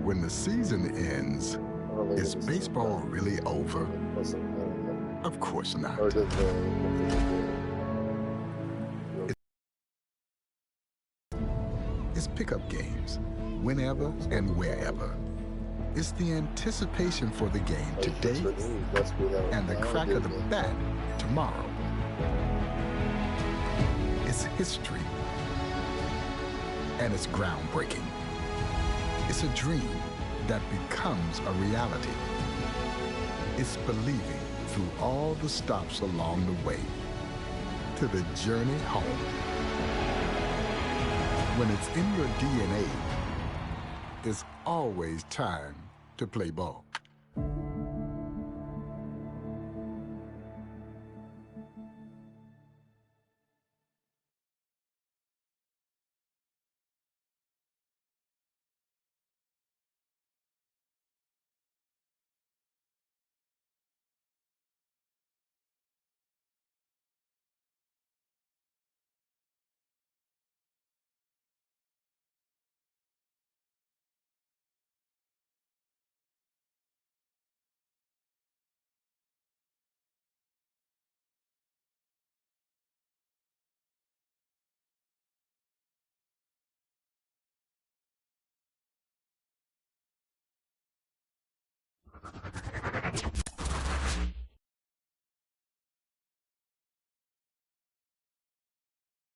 when the season ends, is baseball really over? Of course not. It's pickup games, whenever and wherever. It's the anticipation for the game today and the crack of the bat tomorrow. It's history, and it's groundbreaking. It's a dream that becomes a reality. It's believing through all the stops along the way to the journey home. When it's in your DNA, there's always time to play ball.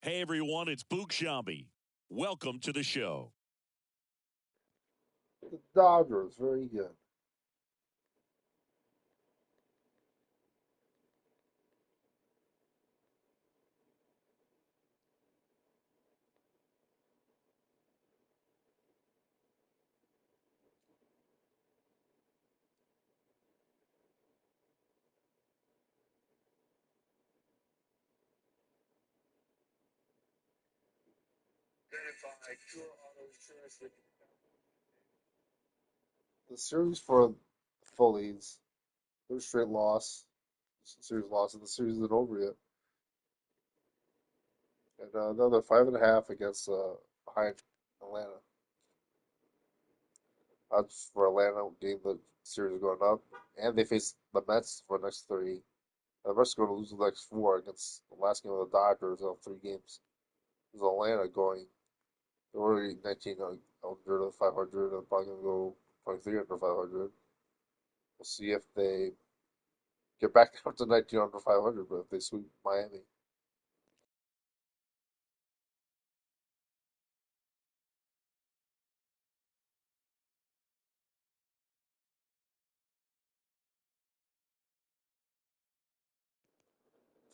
Hey everyone, it's Boog Shambi. Welcome to the show. The Dodgers, very good. The series for the Phillies, third straight loss. Series loss, and the series isn't over yet. And another 5.5 against behind Atlanta. Odds for Atlanta game the series is going up, and they face the Mets for the next 3. The Mets are going to lose the next 4 against the last game of the Dodgers of 3 games. There's Atlanta going. They're already 19 under the 500. They're probably going to go 23 under 500. We'll see if they get back down to 19 under 500, but if they sweep Miami.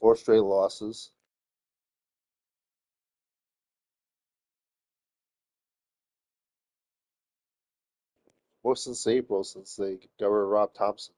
Four straight losses. Well, since April, since they got rid of Rob Thompson.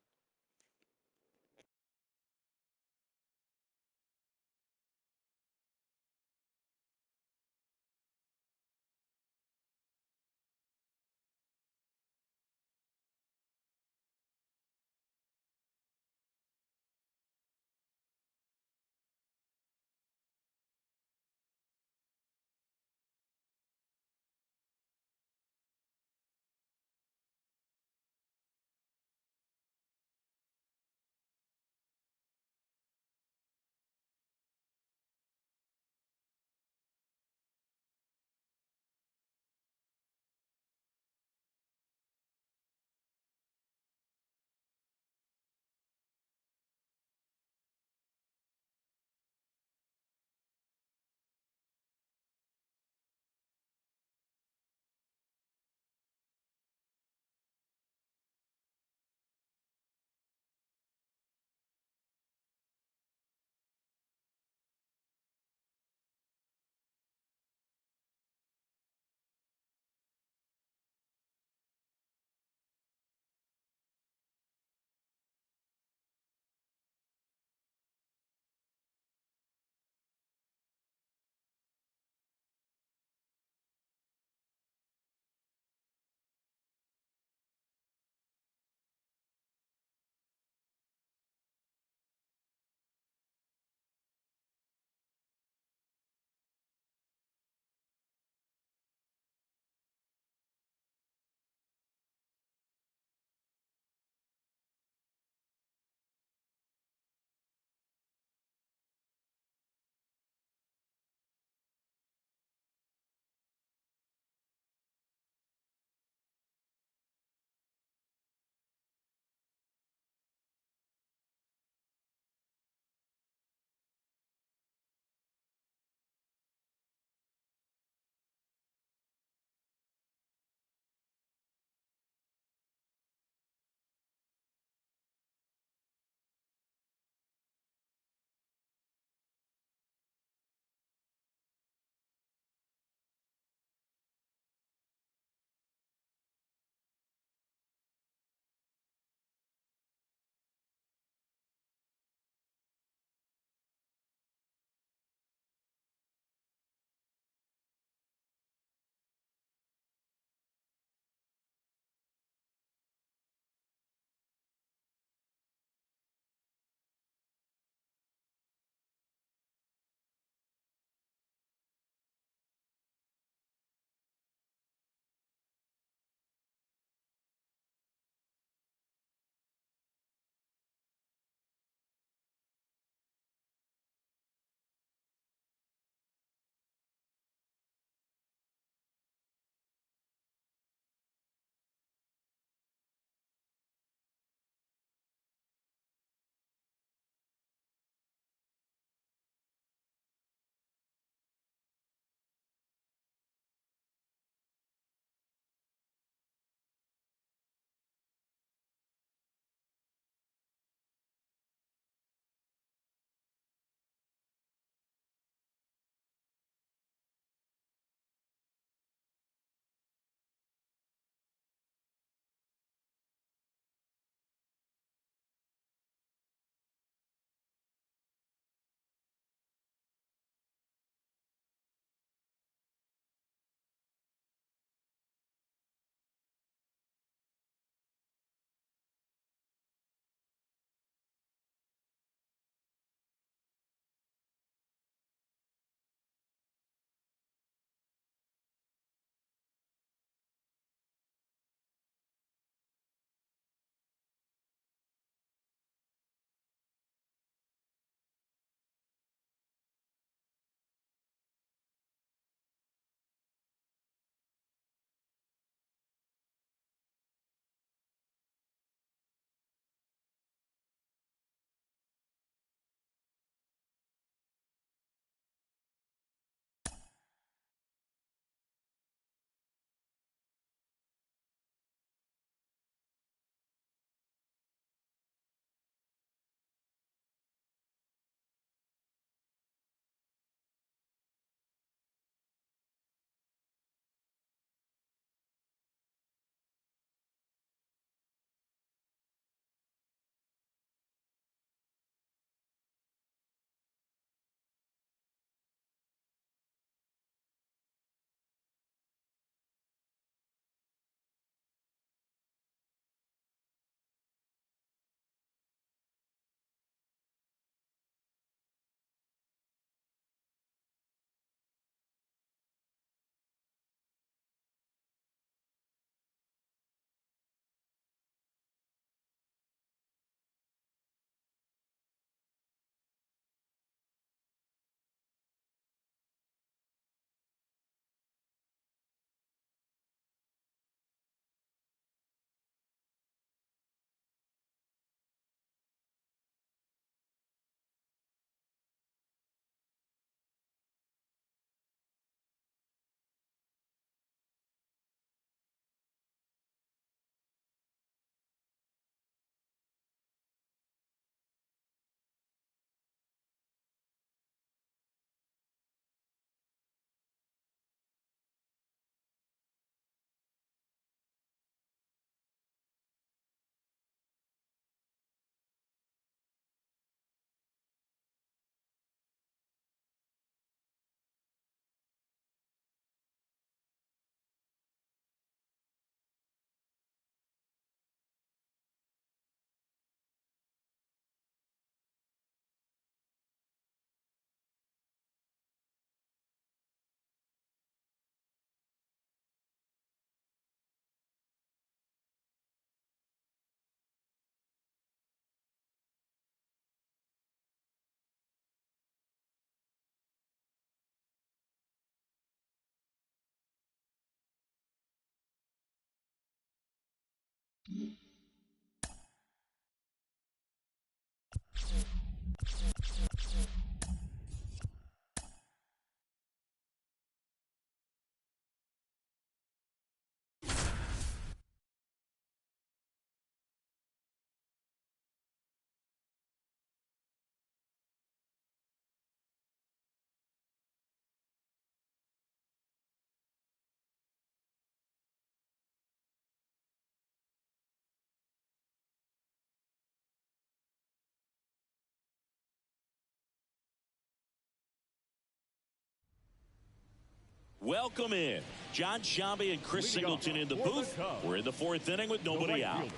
Welcome in John Shambi and Chris Singleton in the booth. We're in the fourth inning with nobody out.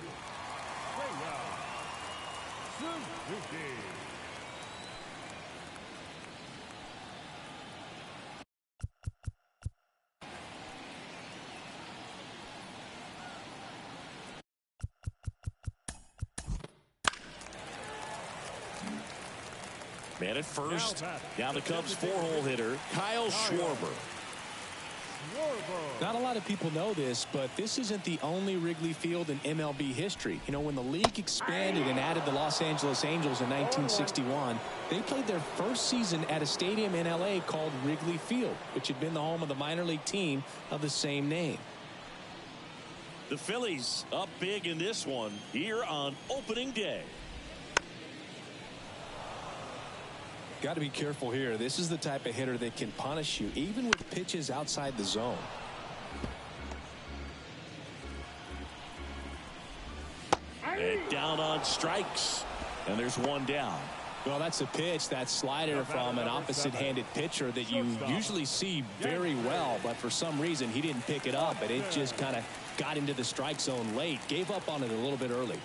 Man at first. Now the Cubs four-hole hitter, Kyle Schwarber. Not a lot of people know this, but this isn't the only Wrigley Field in MLB history. You know, when the league expanded and added the Los Angeles Angels in 1961, they played their first season at a stadium in L.A. called Wrigley Field, which had been the home of the minor league team of the same name. The Phillies up big in this one here on opening day. Got to be careful here. This is the type of hitter that can punish you even with pitches outside the zone. And down on strikes, and there's one down. Well, that's a pitch, that slider from an opposite-handed pitcher that you usually see very well, but for some reason he didn't pick it up, and it just kind of got into the strike zone late. Gave up on it a little bit early.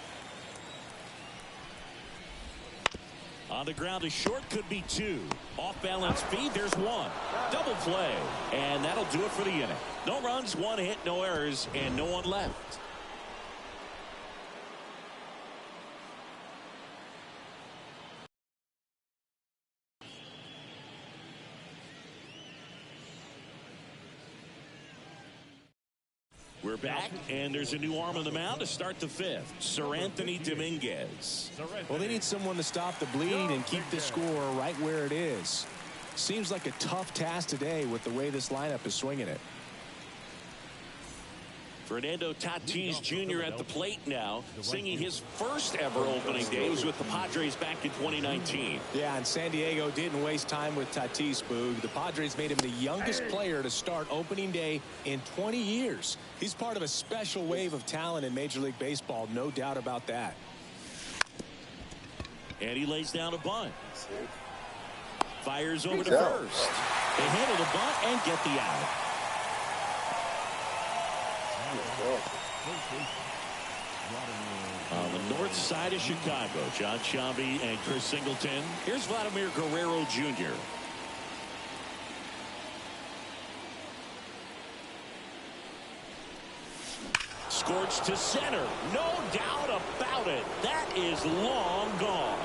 On the ground, a short, could be two. Off-balance feed, there's one. Double play, and that'll do it for the inning. No runs, one hit, no errors, and no one left. We're back, and there's a new arm on the mound to start the fifth. Sir Anthony Dominguez. Well, they need someone to stop the bleed and keep the score right where it is. Seems like a tough task today with the way this lineup is swinging it. Fernando Tatis Jr. at the plate now, singing his first ever opening day. He was with the Padres back in 2019. Yeah, and San Diego didn't waste time with Tatis, Boog. The Padres made him the youngest player to start opening day in 20 years. He's part of a special wave of talent in Major League Baseball, no doubt about that. And he lays down a bunt. Fires over to first. They handle the bunt and get the out. On the north side of Chicago, John Shambi and Chris Singleton. Here's Vladimir Guerrero Jr. Scorched to center. No doubt about it. That is long gone.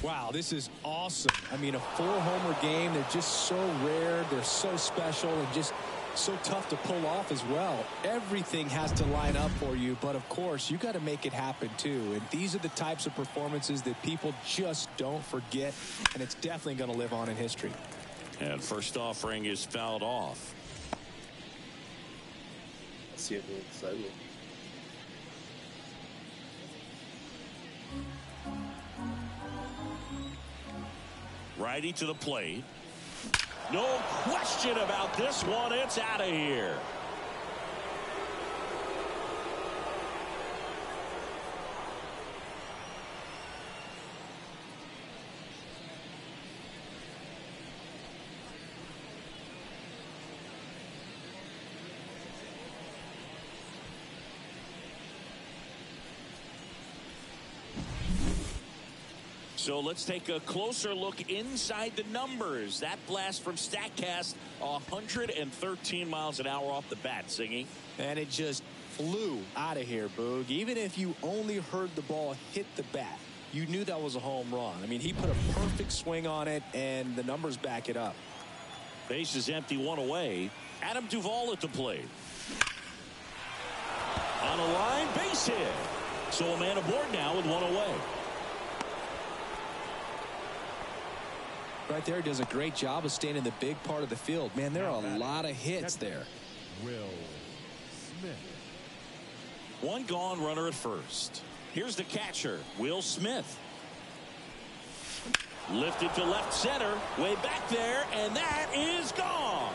Wow, this is awesome. I mean, a four-homer game, they're just so rare, they're so special, and just so tough to pull off as well. Everything has to line up for you, but of course, you got to make it happen too. And these are the types of performances that people just don't forget, and it's definitely going to live on in history. And first offering is fouled off. I see it being excited. Righty to the plate. No question about this one. It's out of here. So let's take a closer look inside the numbers. That blast from StatCast, 113 miles an hour off the bat, Singy. And it just flew out of here, Boog. Even if you only heard the ball hit the bat, you knew that was a home run. I mean, he put a perfect swing on it, and the numbers back it up. Base is empty, one away. Adam Duvall at the plate. On a line, base hit. So a man aboard now with one away. Right there, does a great job of staying in the big part of the field. Man, there are a lot of hits there. Will Smith. One gone, runner at first. Here's the catcher, Will Smith. Lifted to left center, way back there, and that is gone.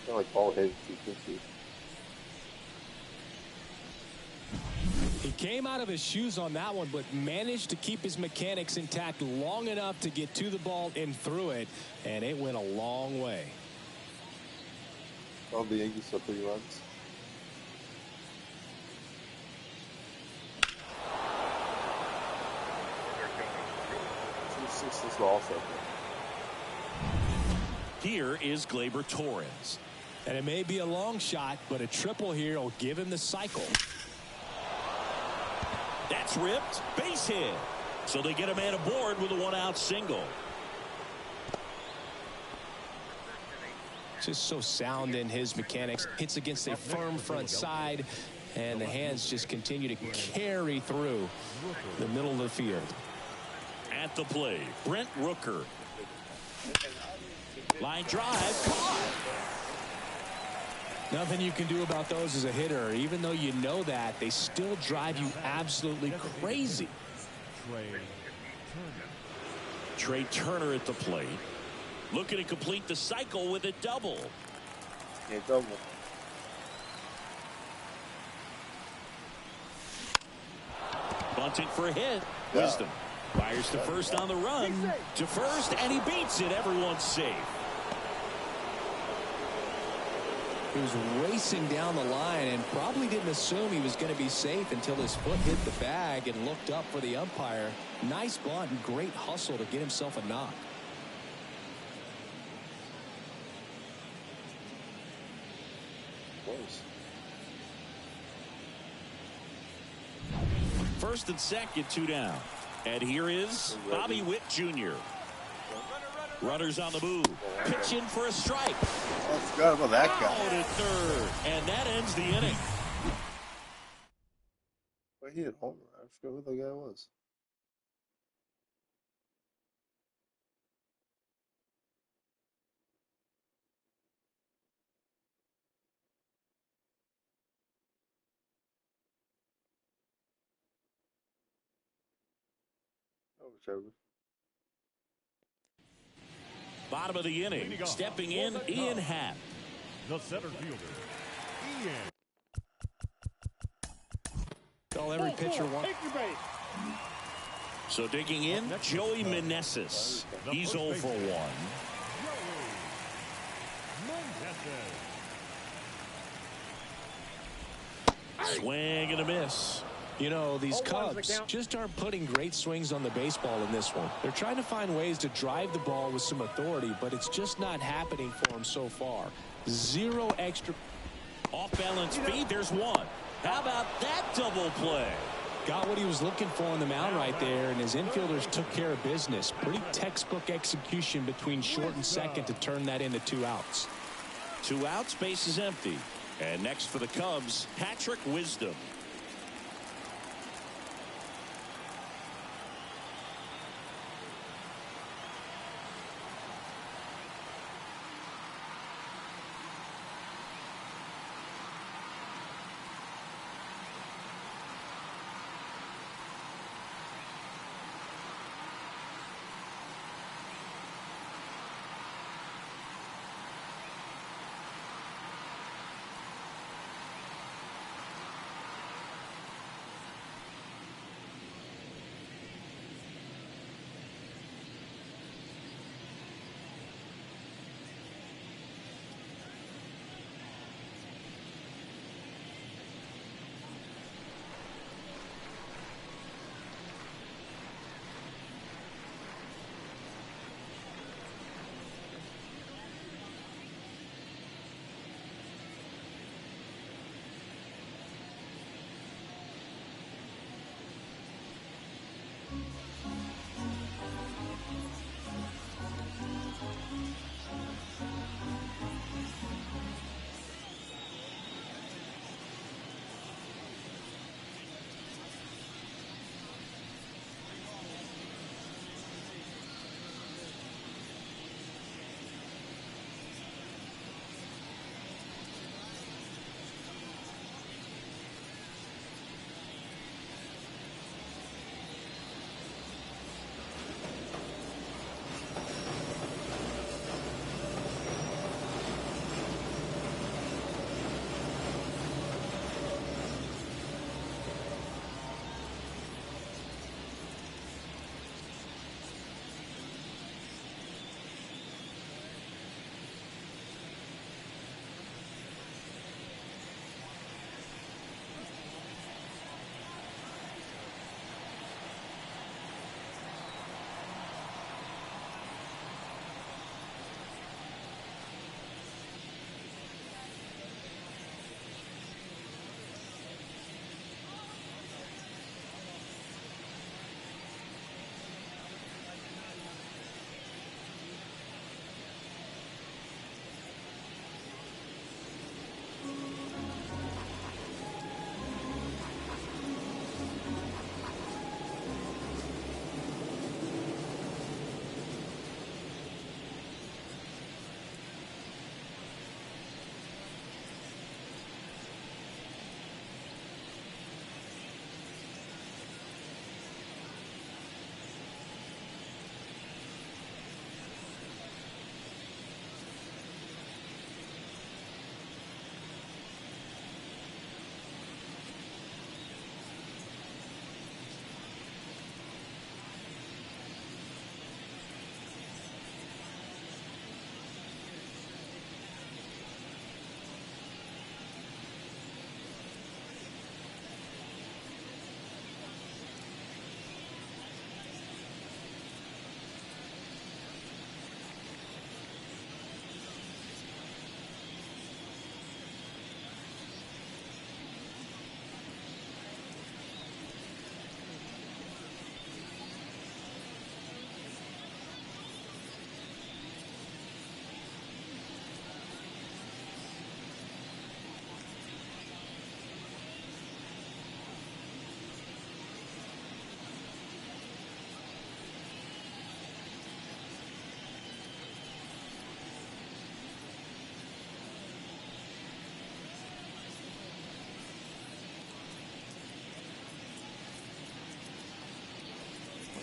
Like ball hit 250. He came out of his shoes on that one, but managed to keep his mechanics intact long enough to get to the ball and through it, and it went a long way. All the Yankees are 3 runs. This will also. Here is Gleyber Torres. And it may be a long shot, but a triple here will give him the cycle. That's ripped. Base hit. So they get a man aboard with a 1-out single. Just so sound in his mechanics. Hits against a firm front side, and the hands just continue to carry through the middle of the field. At the plate, Brent Rooker. Line drive, caught. Nothing you can do about those as a hitter. Even though you know that, they still drive you absolutely crazy. Trey Turner at the plate. Looking to complete the cycle with a double. Yeah, double. Bunting for a hit. Yeah. Wisdom fires to first on the run. To first, and he beats it. Everyone's safe. He was racing down the line and probably didn't assume he was going to be safe until his foot hit the bag and looked up for the umpire. Nice bunt and great hustle to get himself a knock. First and second, 2 down. And here is Bobby Witt Jr. Runners on the move. Pitch in for a strike. Oh, I forgot about that guy. Out at third. And that ends the inning. Wait, he hit homer. I forgot who the guy was. Oh, whichever. Bottom of the inning. Stepping in, Ian Happ. The center fielder, Ian. All every pitcher wants. So digging in, Joey Meneses. He's 0 for 1. Swing and a miss. You know, these Cubs just aren't putting great swings on the baseball in this one. They're trying to find ways to drive the ball with some authority, but it's just not happening for them so far. 0 extra. Off-balance feed, there's one. How about that double play? Got what he was looking for on the mound right there, and his infielders took care of business. Pretty textbook execution between short and second to turn that into 2 outs. 2 outs, base is empty. And next for the Cubs, Patrick Wisdom.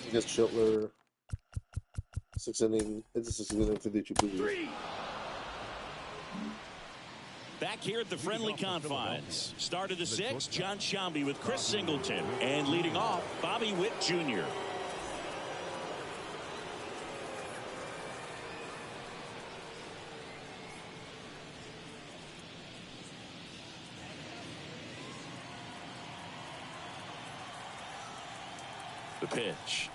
against Schiller. 6 inning. It's a 6 inning 52 pitches. Back here at the friendly confines. Start of the 6th, John Sciambi with Chris Singleton. And leading off, Bobby Witt Jr. The pitch.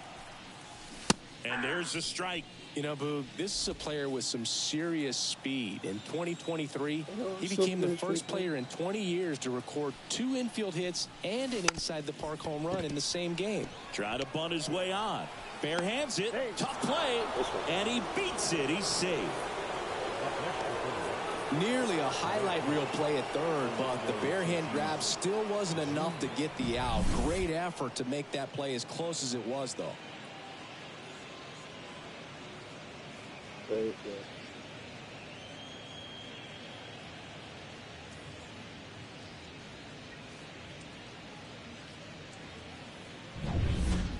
And there's the strike. You know, Boog, this is a player with some serious speed. In 2023, he became the first player in 20 years to record 2 infield hits and an inside-the-park home run in the same game. Trying to bunt his way on. Bare hands it. Tough play. And he beats it. He's safe. Nearly a highlight reel play at third, but the bare hand grab still wasn't enough to get the out. Great effort to make that play as close as it was, though. Very good.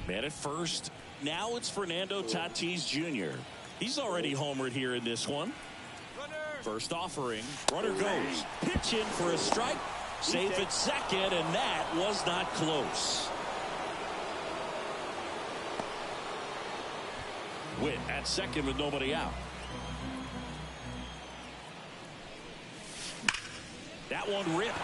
Man at first. Now it's Fernando Tatis Jr. He's already homered here in this one. First offering. Runner goes. Pitch in for a strike. Safe at second, and that was not close. Witt at second with nobody out. That one ripped.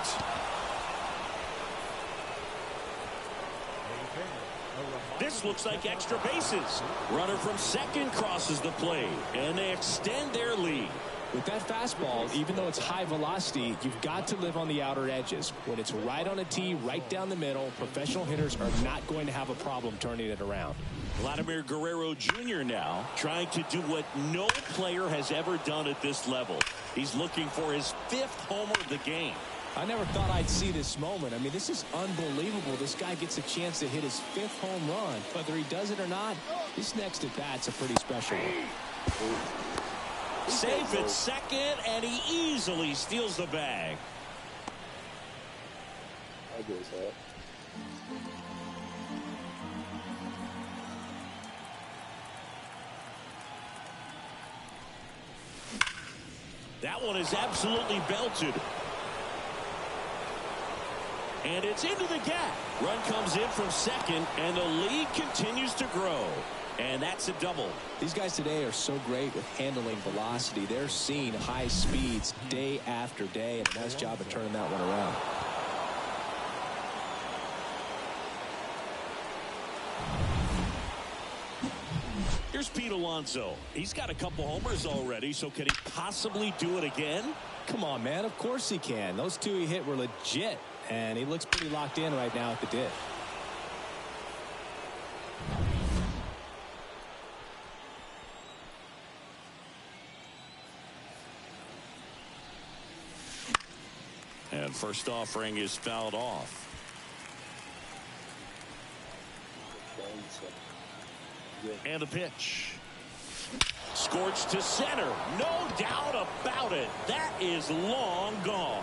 This looks like extra bases. Runner from second crosses the plate, and they extend their lead. With that fastball, even though it's high velocity, you've got to live on the outer edges. When it's right on a tee, right down the middle, professional hitters are not going to have a problem turning it around. Vladimir Guerrero Jr. now trying to do what no player has ever done at this level. He's looking for his 5th homer of the game. I never thought I'd see this moment. I mean, this is unbelievable. This guy gets a chance to hit his 5th home run. Whether he does it or not, this next at bat's a pretty special one. Safe at second, and he easily steals the bag. I agree with that. That one is absolutely belted. And it's into the gap. Run comes in from second, and the lead continues to grow. And that's a double. These guys today are so great with handling velocity. They're seeing high speeds day after day, and a nice job of turning that one around. Here's Pete Alonso. He's got a couple homers already, so can he possibly do it again? Come on, man. Of course he can. Those 2 he hit were legit, and he looks pretty locked in right now at the dish. And first offering is fouled off. And a pitch. Scorched to center. No doubt about it. That is long gone.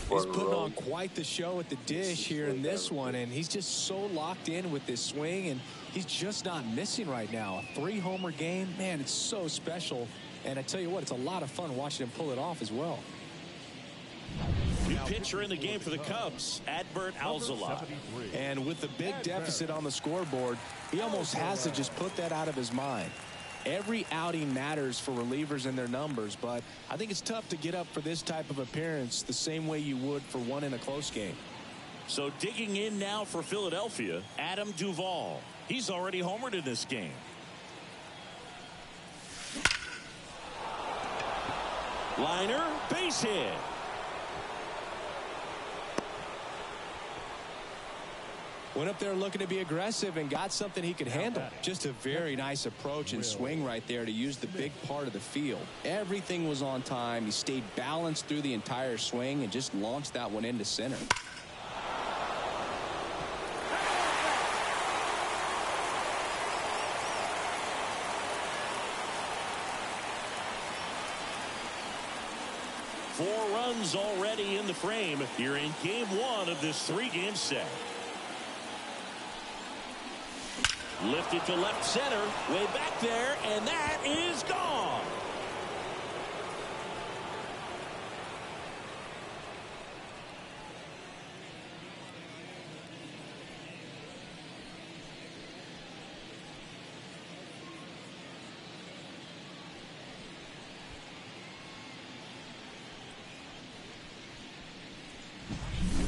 He's putting on quite the show at the dish here in this one, and he's just so locked in with this swing, and he's just not missing right now. A 3-homer game, man, it's so special. And I tell you what, it's a lot of fun watching him pull it off as well. New pitcher in the game for the Cubs, Adbert Alzolay. And with the big deficit on the scoreboard, he almost has to just put that out of his mind. Every outing matters for relievers and their numbers, but I think it's tough to get up for this type of appearance the same way you would for one in a close game. So digging in now for Philadelphia, Adam Duvall. He's already homered in this game. Liner, base hit. Went up there looking to be aggressive and got something he could handle. Just a very nice approach and swing right there to use the big part of the field. Everything was on time. He stayed balanced through the entire swing and just launched that one into center. Four runs already in the frame here in game one of this three-game set. Lifted to left center, way back there, and that is gone.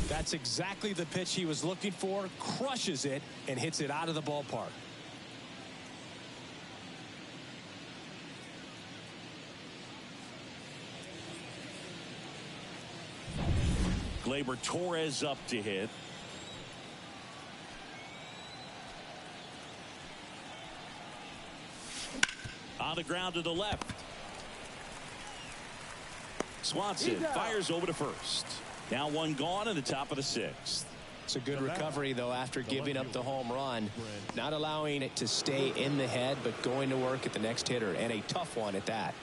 That's exactly the pitch he was looking for. Crushes it and hits it out of the ballpark. Gleyber Torres up to hit. On the ground to the left. Swanson fires over to first. Now one gone in the top of the sixth. It's a good recovery, though, after giving up the home run. Not allowing it to stay in the head, but going to work at the next hitter, and a tough one at that.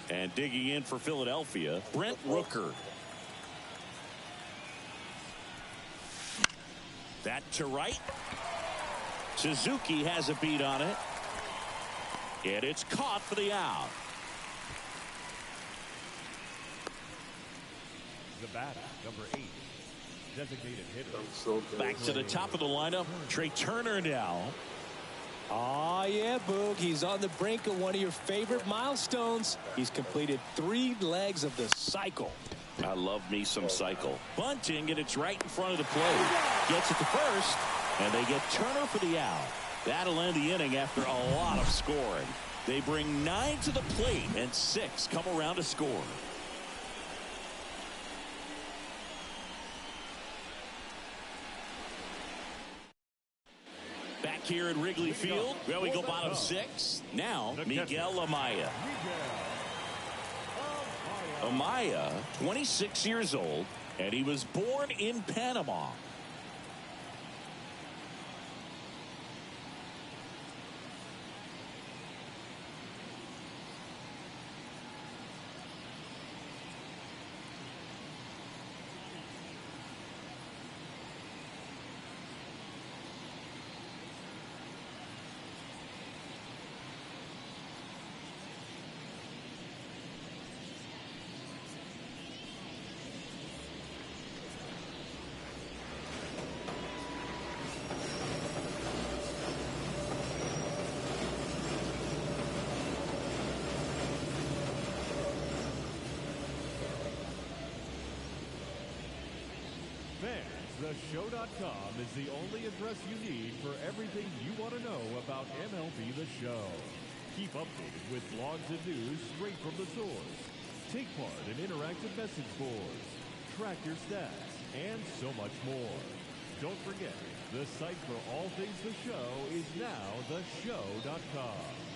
And digging in for Philadelphia, Brent Rooker. That to right. Suzuki has a beat on it. And it's caught for the out. The batter, number 8, designated hitter. Back to the top of the lineup, Trey Turner now. Oh, yeah, Boog. He's on the brink of one of your favorite milestones. He's completed 3 legs of the cycle. I love me some cycle. Bunting, and it's right in front of the plate. Gets it to first, and they get Turner for the out. That'll end the inning after a lot of scoring. They bring 9 to the plate, and 6 come around to score. Back here at Wrigley Field, where we go bottom 6. Now, Miguel Amaya. Amaya, 26 years old, and he was born in Panama. TheShow.com is the only address you need for everything you want to know about MLB The Show. Keep updated with blogs and news straight from the source. Take part in interactive message boards. Track your stats, and so much more. Don't forget, the site for all things The Show is now TheShow.com.